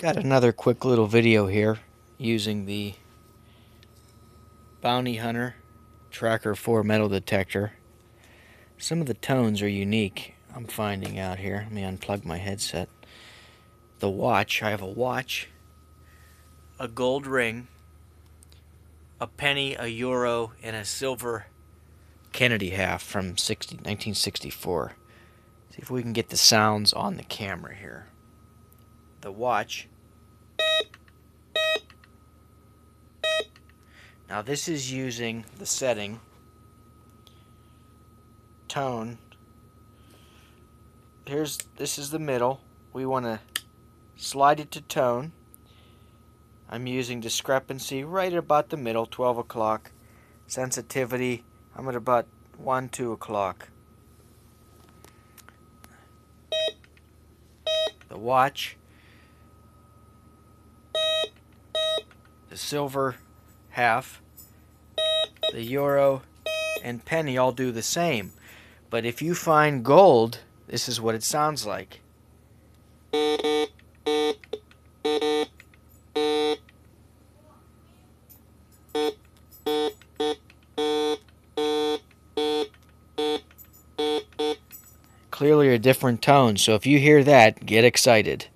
Got another quick little video here using the Bounty Hunter Tracker 4 metal detector. Some of the tones are unique, I'm finding out here. Let me unplug my headset. The watch, I have a watch, a gold ring, a penny, a euro, and a silver Kennedy half from 1964. See if we can get the sounds on the camera here. The watch. Now this is using the setting tone. This is the middle. We want to slide it to tone. I'm using discrepancy right about the middle, 12 o'clock. Sensitivity, I'm at about 1, 2 o'clock. The watch. The silver half. The euro and penny all do the same. But if you find gold, this is what it sounds like. Clearly a different tone, so if you hear that, get excited.